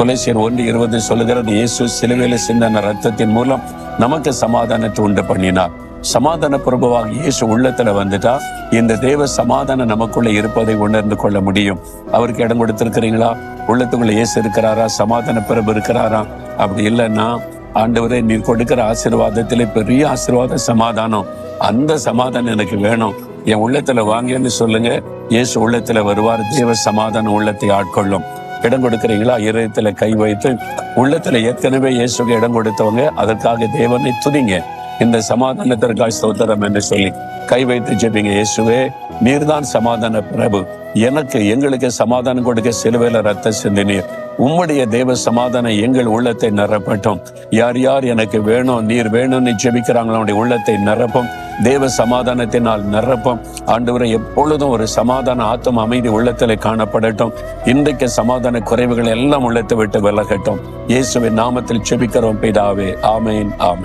கொலோசியர் 1:20 சொல்லுகிறது, இயேசு சிலுவையில சிந்தின ரத்தத்தின் மூலம் நமக்கு சமாதானத்தை உண்டு பண்ணினார். சமாதான பிரபுவாக இயேசு உள்ளத்துல வந்துட்டா இந்த தேவ சமாதானம் நமக்குள்ள இருப்பதை உணர்ந்து கொள்ள முடியும். அவருக்கு இடம் கொடுத்திருக்கிறீங்களா? உள்ளத்துக்குள்ள இயேசு இருக்கிறாரா? சமாதான பிரபு இருக்கிறாரா? அப்படி இல்லைன்னா, ஆண்டவரே நீர் கொடுக்கிற ஆசீர்வாதத்திலே பெரிய ஆசீர்வாத சமாதானம், அந்த சமாதானம் எனக்கு வேணும், என் உள்ளத்துல வாங்கன்னு சொல்லுங்க. இயேசு உள்ளத்துல வருவார். தேவ சமாதானம் உள்ளத்தை ஆட்கொள்ளும். இடம் கொடுக்கிறீங்களா? இதயத்துல கை வைத்து உள்ளத்துல ஏற்கனவே இயேசுக்கு இடம் கொடுத்தவங்க அதற்காக தேவனை துதிங்க. இந்த சமாதானத்திற்காக ஸ்தோத்திரம் என்று சொல்லி கை வைத்து ஜெபிங்க. இயேசுவே, நீர்தான் சமாதான பிரபு, எங்களுக்கு சமாதானம் கொடுக்க சிலுவையில ரத்த சிந்தினீர். உம்முடைய தேவ சமாதானம் எங்கள் உள்ளத்தை நிரப்பட்டும். யார் யார் எனக்கு வேணும், நீர் வேணும்னு ஜெபிக்கிறாங்களோ உள்ளத்தை நிரப்பும். தேவ சமாதானத்தினால் நிரப்பும். ஆண்டவரை எப்பொழுதும் ஒரு சமாதான ஆத்தும் அமைதி உள்ளத்திலே காணப்படட்டும். இன்றைக்கு சமாதான குறைவுகள் எல்லாம் உள்ளத்தை விட்டு விலகட்டும். இயேசுவின் நாமத்தில் ஜெபிக்கிறோம் பிதாவே. ஆமென், ஆமென்.